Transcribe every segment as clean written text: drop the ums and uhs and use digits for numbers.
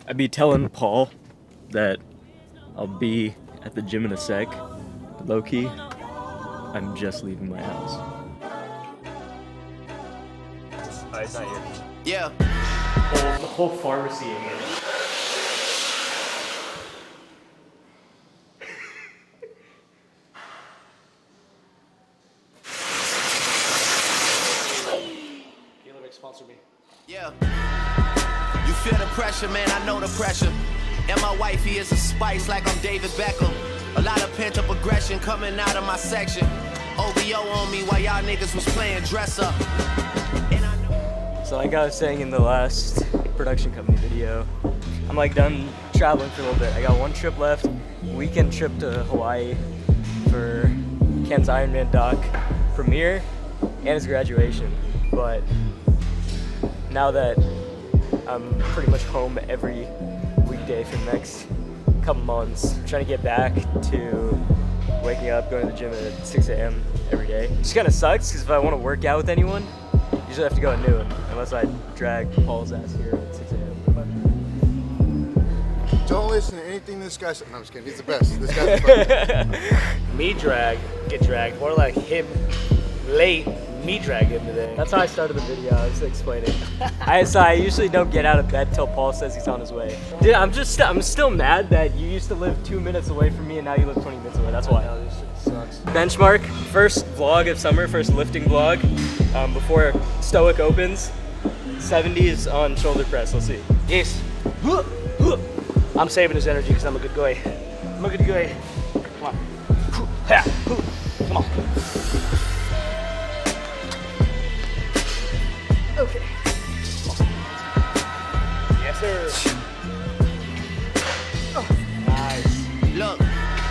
I'd be telling Paul that I'll be at the gym in a sec. Low key, I'm just leaving my house. Oh, it's not here. Yeah. The whole pharmacy in here. Sponsor me. Yeah. You feel the pressure, man, I know the pressure. And my wifey is a spice like I'm David Beckham. A lot of pent-up aggression coming out of my section. OVO on me while y'all niggas was playing dress up. So like I was saying in the last production company video, I'm like done traveling for a little bit. I got one trip left, weekend trip to Hawaii for Ken's Ironman doc premiere and his graduation. But now that I'm pretty much home every weekday for the next couple months, I'm trying to get back to waking up, going to the gym at 6 a.m. every day. It just kind of sucks because if I want to work out with anyone, I usually have to go at noon, unless I drag Paul's ass here at 6 a.m. Don't listen to anything this guy said. No, I'm just kidding. He's the best. This guy's the best. Me get dragged. More like him late, me drag him today. That's how I started the video. I was explaining. I usually don't get out of bed till Paul says he's on his way. Dude, I'm still mad that you used to live 2 minutes away from me and now you live 20 minutes away. That's why. This shit sucks. Benchmark, first vlog of summer, first lifting vlog before Stoic opens. 70s on shoulder press. Let's see. Yes. I'm saving his energy because I'm a good guy. I'm a good guy. Come on. Come on. Okay. Yes, sir. Nice. Look,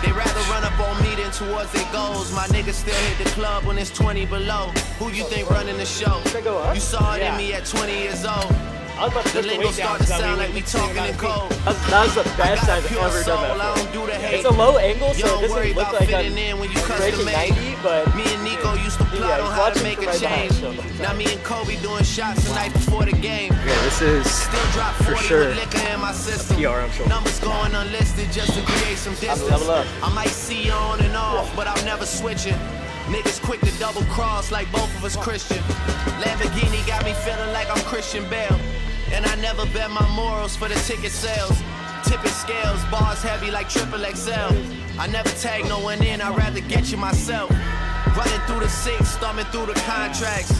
they rather run up on me than towards their goals. My niggas still hit the club when it's 20 below. Who you think running the show? Go up? You saw it Yeah. in me at 20 years old. I was about to The put the lingo weight down. start to sound like we talking in code. That was the best I got a I've pure ever soul, done I that don't do the for. hate. It's a low angle, You so it don't doesn't worry look about like fitting I'm in when you breaking custom made. 90, but Me and Nico used to plot he's on how to watching make from a right behind, change. so- Now me and Kobe doing shots the night before the game. yeah, this is Still drop for 40 sure with liquor in my system. PR on shoulder. Numbers going unlisted just to create some distance. level up. I might see you on and off, but I'm never switching. Niggas quick to double cross like both of us Christian. Lamborghini got me feeling like I'm Christian Bale. And I never bet my morals for the ticket sales. Tipping scales, bars heavy like triple XL. I never tag no one in, I'd rather get you myself. Running through the six, thumbing through the contracts.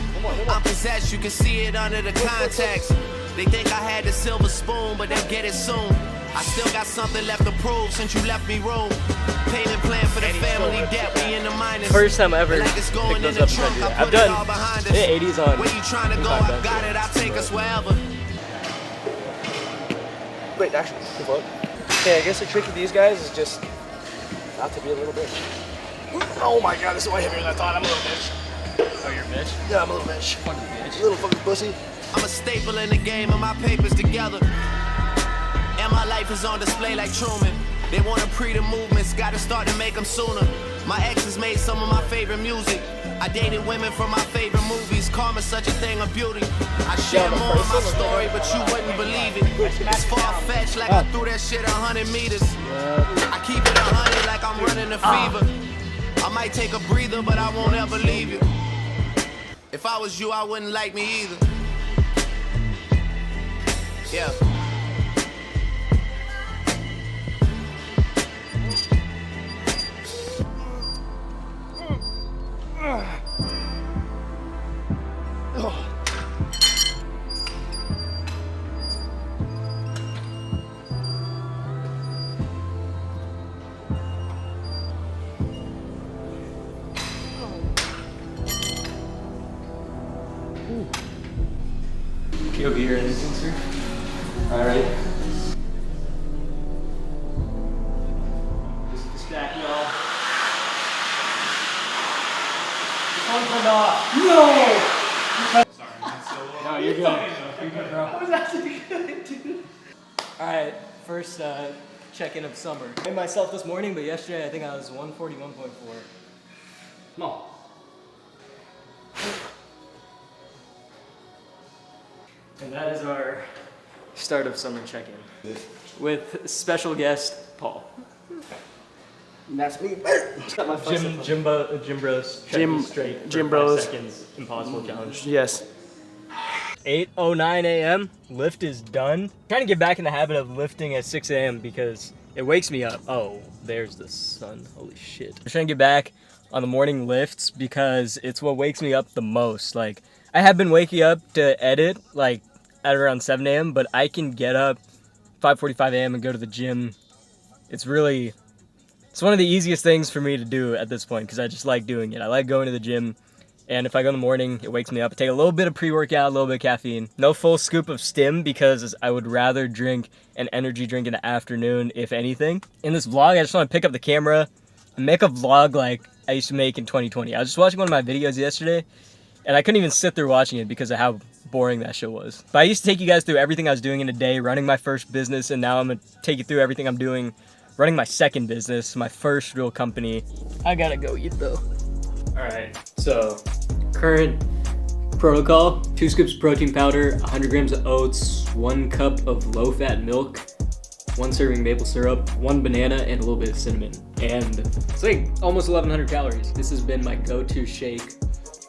I'm possessed, you can see it under the contacts. They think I had the silver spoon, but they'll get it soon. I still got something left to prove since you left me room. Payment plan for the family debt, we in the minus. First time ever Like it's going picked in those the up and trunk, tried to do I that. I've put it done all behind us. the 80s on Where you trying to go, incline I got bench. it, I'll take us wherever. Wait, actually, good luck. Okay, I guess the trick with these guys is just not to be a little bitch. Oh my god, this is way heavier than I thought. I'm a little bitch. Oh, you're a bitch? Yeah, I'm a little bitch. Fucking bitch. Little fucking pussy. I'm a staple in the game and my papers together. And my life is on display like Truman. They want to pre the movements, gotta start to make them sooner. My exes made some of my favorite music. I dated women from my favorite movies. Karma's such a thing of beauty. I share more of my story, but you wouldn't believe it. It's far-fetched like I threw that shit 100 meters. I keep it 100 like I'm running a fever. I might take a breather, but I won't ever leave you. If I was you, I wouldn't like me either. Yeah. You'll be here anything, sir? Alright. Just back, y'all. This one turned off. No! Sorry, no, you're good. You're good, bro. That was actually good, dude. Alright, first check-in of summer. I made myself this morning, but yesterday I think I was 141.4. Come on. And that is our start of summer check-in with special guest Paul. That's me. Jim Bros. Straight. Jim Bros. Seconds impossible challenge. Yes. 8:09 a.m. Lift is done. Trying to get back in the habit of lifting at 6 a.m. because it wakes me up. Oh, there's the sun. Holy shit. I'm trying to get back on the morning lifts because it's what wakes me up the most. Like, I have been waking up to edit like at around 7 a.m., but I can get up 5:45 a.m. and go to the gym. It's one of the easiest things for me to do at this point because I just like doing it. I like going to the gym. And if I go in the morning, it wakes me up. I take a little bit of pre-workout, a little bit of caffeine. No full scoop of stim because I would rather drink an energy drink in the afternoon, if anything. In this vlog, I just want to pick up the camera and make a vlog like I used to make in 2020. I was just watching one of my videos yesterday, and I couldn't even sit through watching it because of how boring that show was. But I used to take you guys through everything I was doing in a day, running my first business, and now I'm going to take you through everything I'm doing, running my second business, my first real company. I gotta go eat though. Alright, so current protocol: 2 scoops of protein powder, 100 grams of oats, 1 cup of low-fat milk, 1 serving maple syrup, 1 banana, and a little bit of cinnamon. And it's like almost 1,100 calories. This has been my go-to shake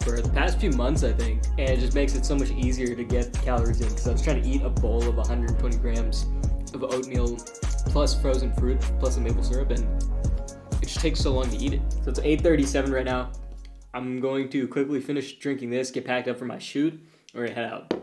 for the past few months, I think, and it just makes it so much easier to get calories in because I was trying to eat a bowl of 120 grams of oatmeal plus frozen fruit plus the maple syrup, and it just takes so long to eat it. So it's 8:37 right now. I'm going to quickly finish drinking this, get packed up for my shoot, or head out.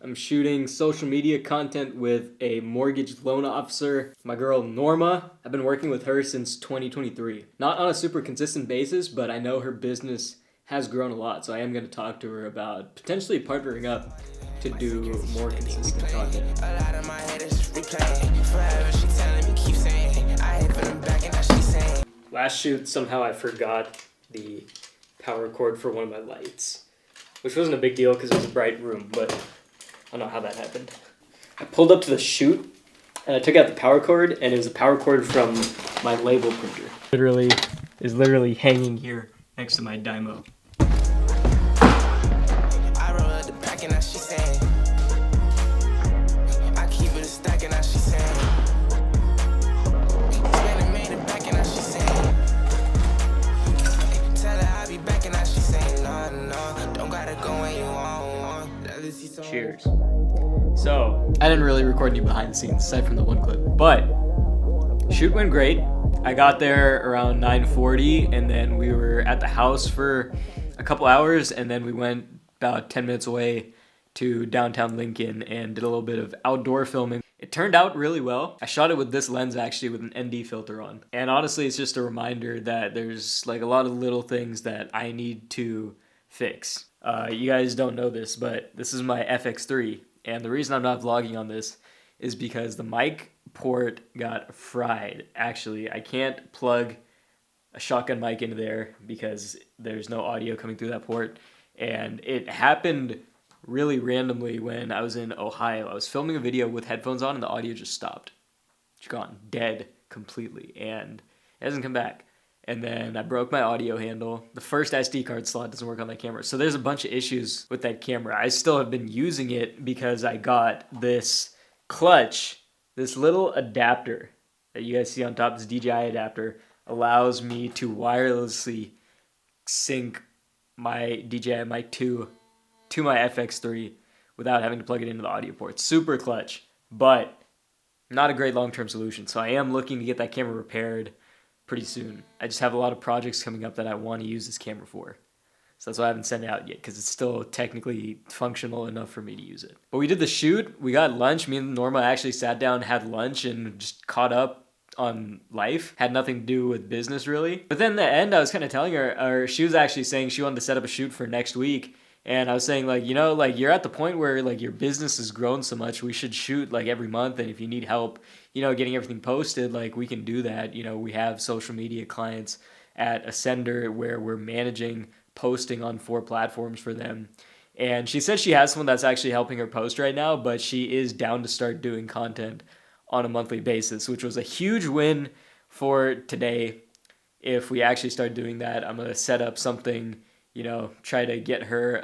I'm shooting social media content with a mortgage loan officer, my girl Norma. I've been working with her since 2023. Not on a super consistent basis, but I know her business has grown a lot, so I am going to talk to her about potentially partnering up to do more consistent content. A lot of my haters replaying forever. She telling me keep saying I hate for them back and now she's saying. Last shoot, somehow I forgot the power cord for one of my lights, which wasn't a big deal because it was a bright room, but I don't know how that happened. I pulled up to the shoot and I took out the power cord, and it was a power cord from my label printer. Literally hanging here next to my Dymo. I roll up the pack and now she's saying I keep it a stack and now she's saying spending made it back and now she's saying tell her I'll be back and now she's saying no, don't gotta go when you want. Cheers. So, I didn't really record any behind the scenes aside from the one clip, but shoot went great. I got there around 9:40, and then we were at the house for a couple hours, and then we went about 10 minutes away to downtown Lincoln and did a little bit of outdoor filming. It turned out really well. I shot it with this lens actually with an ND filter on. And honestly, it's just a reminder that there's like a lot of little things that I need to fix. You guys don't know this, but this is my FX3. And the reason I'm not vlogging on this is because the mic port got fried. Actually, I can't plug a shotgun mic into there because there's no audio coming through that port. And it happened really randomly when I was in Ohio. I was filming a video with headphones on and the audio just stopped. It's gone. Dead completely. And it hasn't come back. And then I broke my audio handle. The first SD card slot doesn't work on that camera. So there's a bunch of issues with that camera. I still have been using it because I got this clutch, this little adapter that you guys see on top, this DJI adapter, allows me to wirelessly sync my DJI Mic 2 to my FX3 without having to plug it into the audio port. Super clutch, but not a great long-term solution. So I am looking to get that camera repaired pretty soon. I just have a lot of projects coming up that I want to use this camera for. So that's why I haven't sent it out yet, because it's still technically functional enough for me to use it. But we did the shoot, we got lunch. Me and Norma actually sat down, had lunch, and just caught up on life. Had nothing to do with business really. But then in the end, I was kind of telling her, or she was actually saying she wanted to set up a shoot for next week. And I was saying, like, you know, like, you're at the point where, like, your business has grown so much, we should shoot, like, every month. And if you need help, you know, getting everything posted, like, we can do that. You know, we have social media clients at Ascender where we're managing posting on 4 platforms for them. And she said she has someone that's actually helping her post right now, but she is down to start doing content on a monthly basis, which was a huge win for today. If we actually start doing that, I'm going to set up something try to get her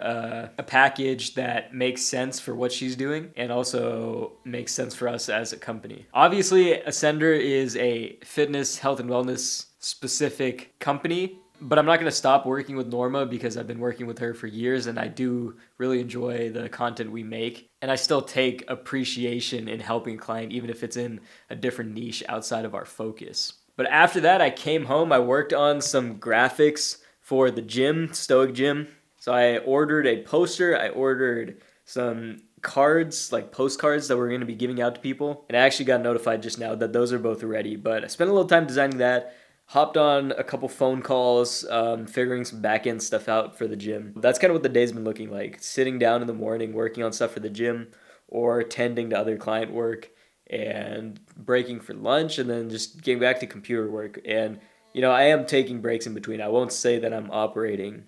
a package that makes sense for what she's doing and also makes sense for us as a company. Obviously, Ascender is a fitness, health, and wellness specific company, but I'm not going to stop working with Norma because I've been working with her for years and I do really enjoy the content we make. And I still take appreciation in helping a client, even if it's in a different niche outside of our focus. But after that, I came home, I worked on some graphics for the gym, Stoic Gym. So I ordered a poster, I ordered some cards, like postcards that we're going to be giving out to people. And I actually got notified just now that those are both ready. But I spent a little time designing that, hopped on a couple phone calls, figuring some back-end stuff out for the gym. That's kind of what the day's been looking like. Sitting down in the morning, working on stuff for the gym, or tending to other client work, and breaking for lunch, and then just getting back to computer work. And I am taking breaks in between. I won't say that I'm operating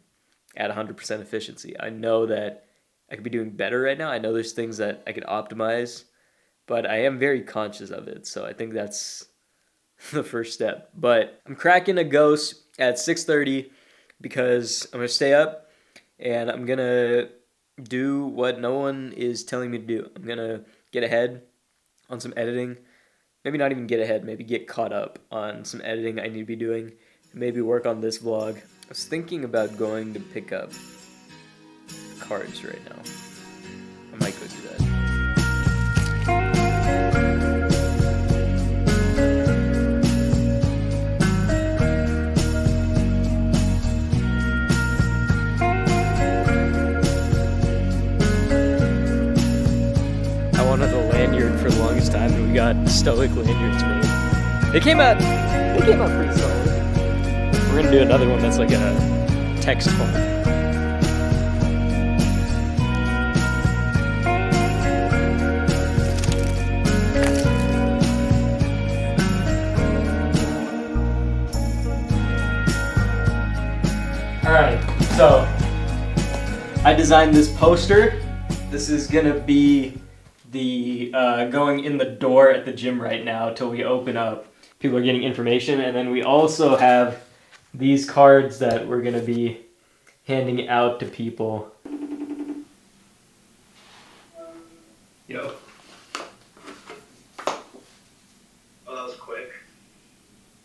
at 100% efficiency. I know that I could be doing better right now. I know there's things that I could optimize, but I am very conscious of it. So I think that's the first step. But I'm cracking a ghost at 6:30 because I'm going to stay up and I'm going to do what no one is telling me to do. I'm going to get ahead on some editing. Maybe not even get ahead, maybe get caught up on some editing I need to be doing. Maybe work on this vlog. I was thinking about going to pick up cards right now. I might go do that. I wanted a lanyard for the longest time, and we got Stoic lanyards made. They came out pretty solid. We're gonna do another one that's like a text font. Alright, so I designed this poster. This is gonna be the going in the door at the gym right now till we open up. People are getting information, and then we also have these cards that we're gonna be handing out to people. Yo. Oh, that was quick.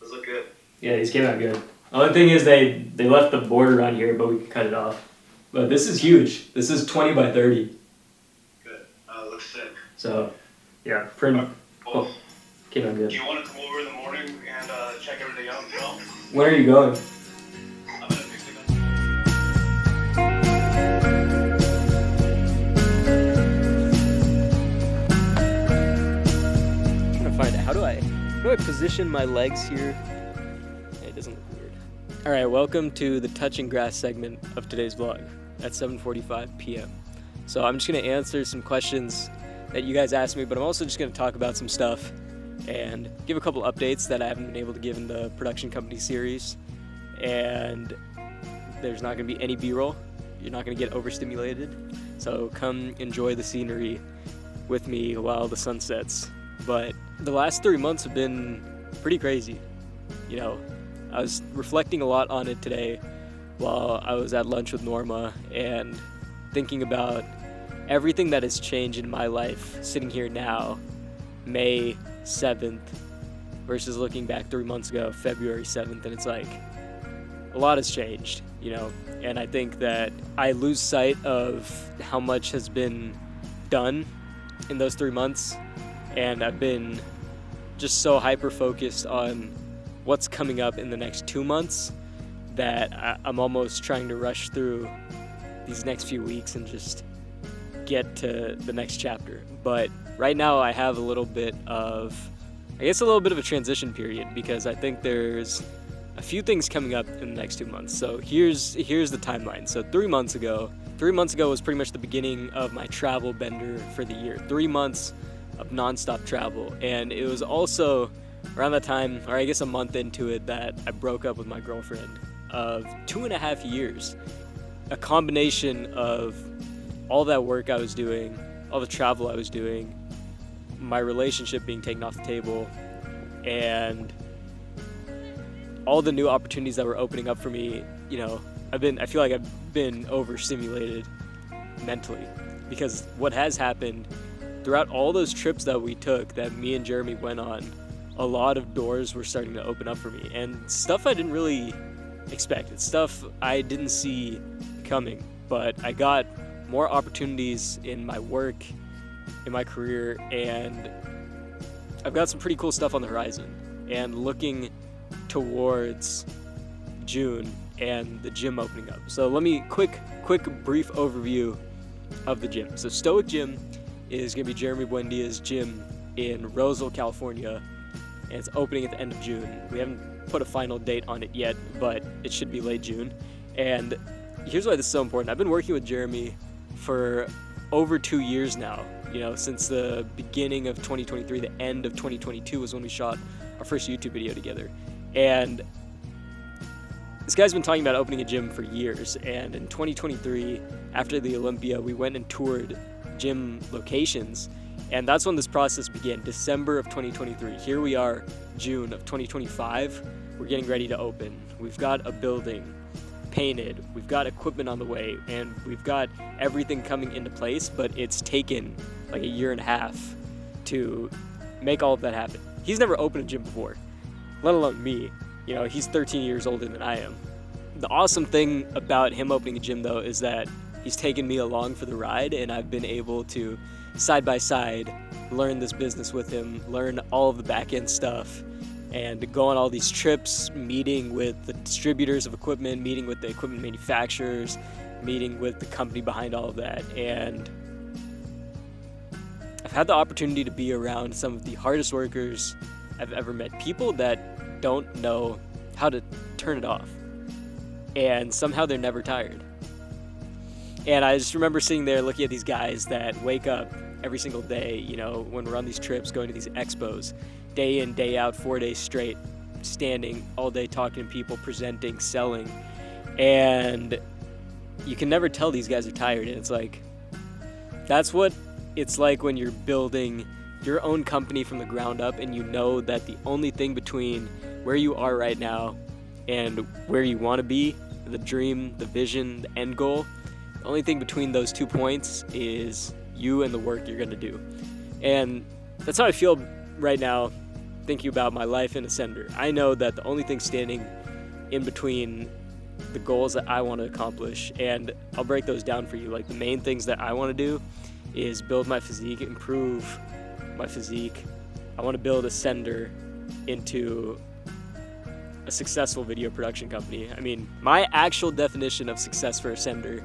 Those look good. Yeah, these came out good. The only thing is they left the border on here, but we can cut it off. But this is huge. This is 20 by 30. Good. Looks sick. So, yeah, print. Well, Came out good. do you want to come over in the morning and check everything out? No? When are you going? I'm gonna fix it up. I'm trying to find it. How do I position my legs here? It doesn't look weird. All right, welcome to the touch and grass segment of today's vlog at 7:45 p.m. So I'm just gonna answer some questions that you guys asked me, but I'm also just gonna talk about some stuff and give a couple updates that I haven't been able to give in the production company series. And there's not gonna be any B-roll. You're not gonna get overstimulated. So come enjoy the scenery with me while the sun sets. But the last 3 months have been pretty crazy. I was reflecting a lot on it today while I was at lunch with Norma and thinking about everything that has changed in my life sitting here now, May 7th, versus looking back 3 months ago, February 7th, and it's like a lot has changed, and I think that I lose sight of how much has been done in those 3 months, and I've been just so hyper-focused on what's coming up in the next 2 months that I'm almost trying to rush through these next few weeks and just get to the next chapter. But right now I have a little bit of a transition period because I think there's a few things coming up in the next 2 months. So here's the timeline. So 3 months ago was pretty much the beginning of my travel bender for the year. 3 months of nonstop travel. And it was also around that time, or I guess a month into it, that I broke up with my girlfriend of 2.5 years. A combination of all that work I was doing, all the travel I was doing, my relationship being taken off the table, and all the new opportunities that were opening up for me. I feel like I've been overstimulated mentally, because what has happened throughout all those trips that we took, that me and Jeremy went on, a lot of doors were starting to open up for me, and stuff I didn't really expect. It's stuff I didn't see coming, but I got more opportunities in my work, in my career, and I've got some pretty cool stuff on the horizon. And looking towards June and the gym opening up. So let me quick brief overview of the gym. So Stoic Gym is going to be Jeremy Buendia's gym in Roseville, California, and it's opening at the end of June. We haven't put a final date on it yet, but it should be late June. And here's why this is so important. I've been working with Jeremy for over 2 years now. You know, since the beginning of 2023, the end of 2022 was when we shot our first YouTube video together. And this guy's been talking about opening a gym for years. And in 2023, after the Olympia, we went and toured gym locations. And that's when this process began, December of 2023. Here we are, June of 2025. We're getting ready to open. We've got a building painted, we've got equipment on the way, and we've got everything coming into place, but it's taken like a year and a half to make all of that happen. He's never opened a gym before, let alone me. You know, he's 13 years older than I am. The awesome thing about him opening a gym, though, is that he's taken me along for the ride, and I've been able to, side by side, learn this business with him, learn all of the back end stuff, and go on all these trips, meeting with the distributors of equipment, meeting with the equipment manufacturers, meeting with the company behind all of that. And I've had the opportunity to be around some of the hardest workers I've ever met, people that don't know how to turn it off, and somehow they're never tired. And I just remember sitting there looking at these guys that wake up every single day, you know, when we're on these trips, going to these expos, day in, day out, 4 days straight, standing all day talking to people, presenting, selling. And you can never tell these guys are tired. And it's like, that's what it's like when you're building your own company from the ground up, and you know that the only thing between where you are right now and where you want to be, the dream, the vision, the end goal, the only thing between those 2 points is you and the work you're going to do. And that's how I feel right now, thinking about my life in Ascender. I know that the only thing standing in between the goals that I want to accomplish, and I'll break those down for you. Like, the main things that I want to do is build my physique, improve my physique. I want to build Ascender into a successful video production company. I mean, my actual definition of success for Ascender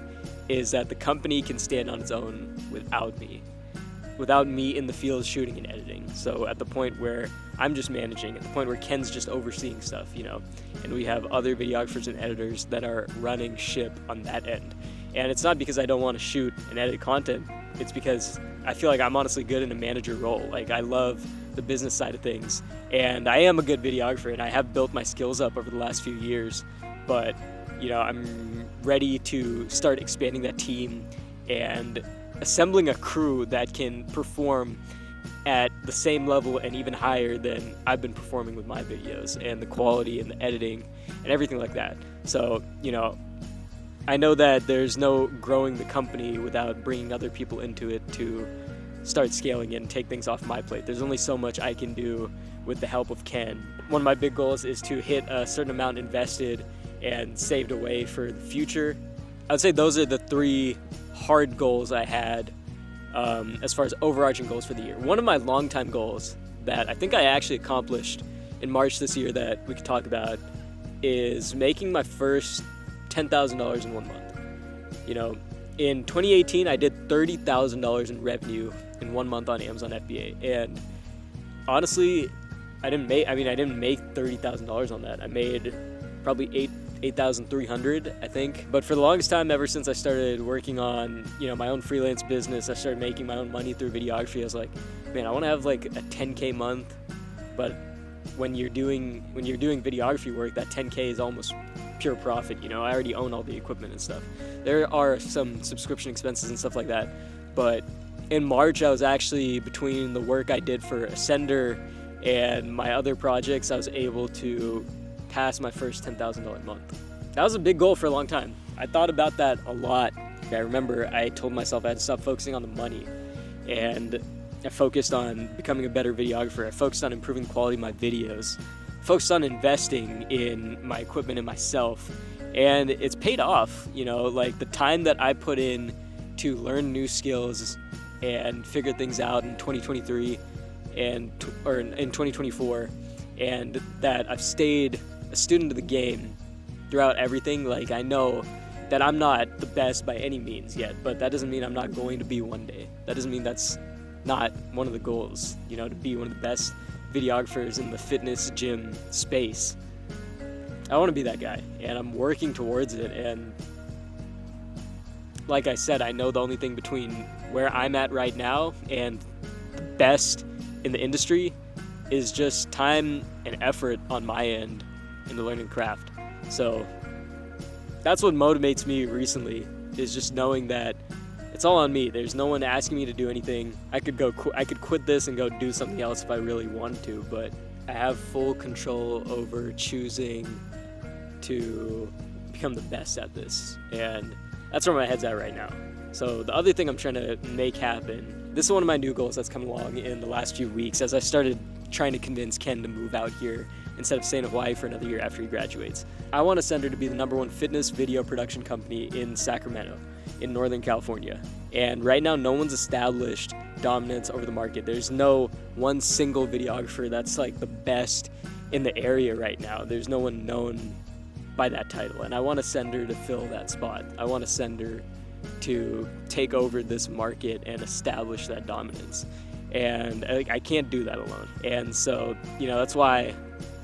is that the company can stand on its own without me in the field shooting and editing. So at the point where I'm just managing, at the point where Ken's just overseeing stuff, you know, and we have other videographers and editors that are running ship on that end. And it's not because I don't want to shoot and edit content, it's because I feel like I'm honestly good in a manager role. Like, I love the business side of things, and I am a good videographer, and I have built my skills up over the last few years, but, you know, I'm ready to start expanding that team and assembling a crew that can perform at the same level and even higher than I've been performing with my videos, and the quality and the editing and everything like that. So, you know, I know that there's no growing the company without bringing other people into it to start scaling it and take things off my plate. There's only so much I can do with the help of Ken. One of my big goals is to hit a certain amount invested and saved away for the future. I would say those are the 3 hard goals I had as far as overarching goals for the year. One of my longtime goals that I think I actually accomplished in March this year that we could talk about is making my first $10,000 in 1 month. You know, in 2018, I did $30,000 in revenue in 1 month on Amazon FBA, and honestly, I didn't make $30,000 on that. I made probably $8,300, I think. But for the longest time, ever since I started working on, you know, my own freelance business, I started making my own money through videography. I was like, man, I want to have like a 10K month. But when you're doing videography work, that 10K is almost pure profit. You know, I already own all the equipment and stuff. There are some subscription expenses and stuff like that. But in March, I was actually, between the work I did for Ascender and my other projects, I was able to pass my first $10,000 month. That was a big goal for a long time. I thought about that a lot. I remember I told myself I had to stop focusing on the money, and I focused on becoming a better videographer. I focused on improving the quality of my videos, focused on investing in my equipment and myself, and it's paid off. You know, like the time that I put in to learn new skills and figure things out in 2023 or in 2024, and that I've stayed a student of the game throughout everything. Like, I know that I'm not the best by any means yet, but that doesn't mean I'm not going to be one day. That doesn't mean that's not one of the goals, you know, to be one of the best videographers in the fitness gym space. I want to be that guy, and I'm working towards it. And like I said, I know the only thing between where I'm at right now and the best in the industry is just time and effort on my end in the learning craft. So that's what motivates me recently, is just knowing that it's all on me. There's no one asking me to do anything. I could quit this and go do something else if I really wanted to, but I have full control over choosing to become the best at this, and that's where my head's at right now. So the other thing I'm trying to make happen, this is one of my new goals that's come along in the last few weeks as I started trying to convince Ken to move out here instead of staying in Hawaii for another year after he graduates. I want Ascender to be the #1 fitness video production company in Sacramento, in Northern California. And right now, no one's established dominance over the market. There's no one single videographer that's like the best in the area right now. There's no one known by that title. And I want Ascender to fill that spot. I want Ascender to take over this market and establish that dominance. And I can't do that alone. And so, you know, that's why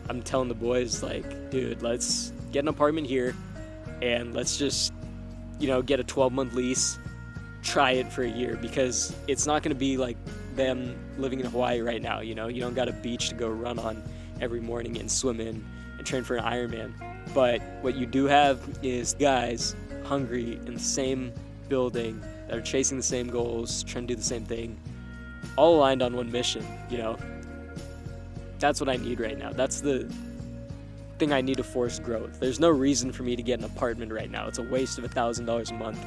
I'm telling the boys, like, dude, let's get an apartment here and let's just, you know, get a 12-month lease, try it for a year, because it's not going to be like them living in Hawaii right now. You know, you don't got a beach to go run on every morning and swim in and train for an Ironman. But what you do have is guys hungry in the same building that are chasing the same goals, trying to do the same thing, all aligned on one mission, you know. That's what I need right now. That's the thing I need to force growth. There's no reason for me to get an apartment right now. It's a waste of $1,000 a month,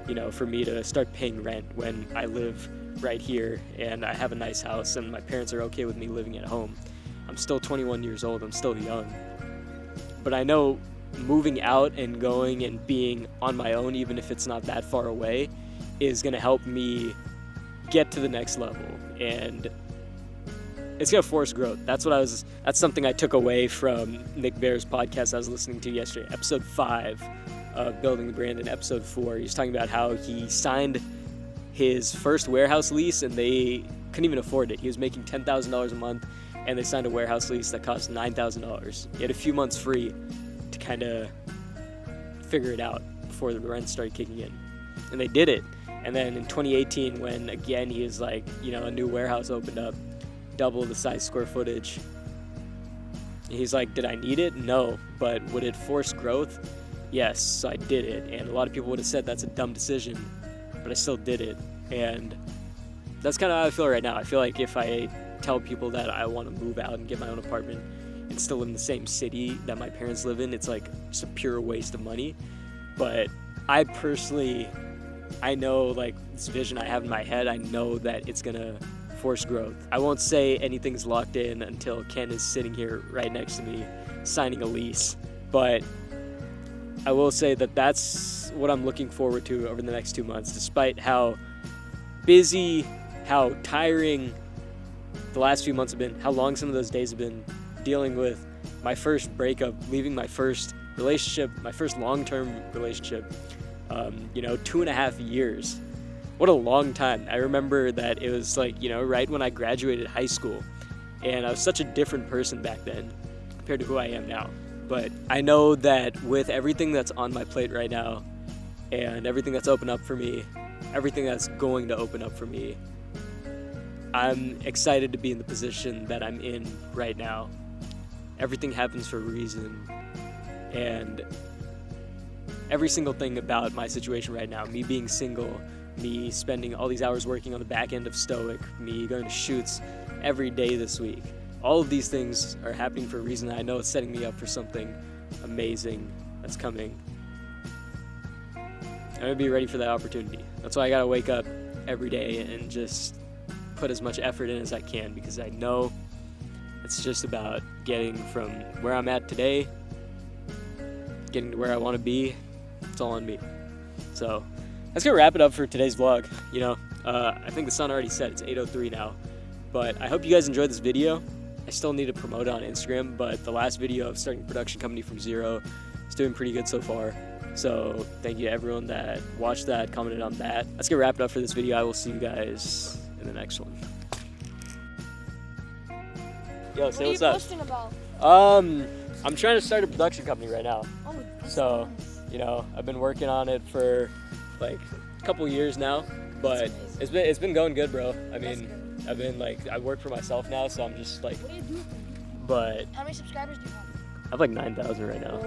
you know, for me to start paying rent when I live right here and I have a nice house and my parents are okay with me living at home. I'm still 21 years old. I'm still young. But I know moving out and going and being on my own, even if it's not that far away, is going to help me get to the next level. And it's going to force growth. That's something I took away from Nick Bear's podcast I was listening to yesterday, episode 5 of Building the Brand, and episode 4. He was talking about how he signed his first warehouse lease and they couldn't even afford it. He was making $10,000 a month and they signed a warehouse lease that cost $9,000. He had a few months free to kind of figure it out before the rent started kicking in. And they did it. And then in 2018, when again he was like, you know, a new warehouse opened up, double the size square footage. He's like, did I need it? No. But would it force growth? Yes. So I did it. And a lot of people would have said that's a dumb decision, but I still did it. And that's kind of how I feel right now. I feel like if I tell people that I want to move out and get my own apartment and still live in the same city that my parents live in, it's like just a pure waste of money. But I personally, I know, like, this vision I have in my head, I know that it's gonna force growth. I won't say anything's locked in until Ken is sitting here right next to me signing a lease, but I will say that that's what I'm looking forward to over the next 2 months, despite how busy, how tiring the last few months have been, how long some of those days have been, dealing with my first breakup, leaving my first relationship, my first long-term relationship, 2.5 years. What a long time. I remember that it was like, you know, right when I graduated high school, and I was such a different person back then compared to who I am now. But I know that with everything that's on my plate right now and everything that's opened up for me, everything that's going to open up for me, I'm excited to be in the position that I'm in right now. Everything happens for a reason, and every single thing about my situation right now, me being single, me spending all these hours working on the back end of Stoic, me going to shoots every day this week, all of these things are happening for a reason. I know it's setting me up for something amazing that's coming. I'm gonna be ready for that opportunity. That's why I gotta wake up every day and just put as much effort in as I can, because I know it's just about getting from where I'm at today, getting to where I want to be. It's all on me. So that's gonna wrap it up for today's vlog. You know, I think the sun already set. It's 8:03 now, but I hope you guys enjoyed this video. I still need to promote it on Instagram, but the last video of starting a production company from zero is doing pretty good so far. So thank you to everyone that watched that, commented on that. That's gonna wrap it up for this video. I will see you guys in the next one. Yo, say what's up. What are you posting about? I'm trying to start a production company right now. Oh, that's So, nice. you know, I've been working on it for like a couple years now, but it's been going good, bro. I mean, I've been like, I work for myself now, so I'm just like, What do you do? but How many subscribers do you have? I have like 9,000 right now.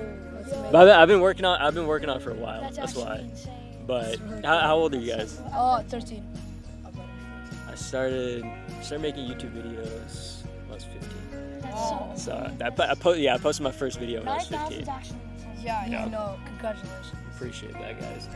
That's But I've been working on it for a while. That's That's actually why. insane. But how old are you guys? Oh, 13. I started making YouTube videos when I was 15. That's So I posted my first video when I was 9,000 15. is actually insane. Yeah, Yeah. you know, congratulations. Appreciate that, guys.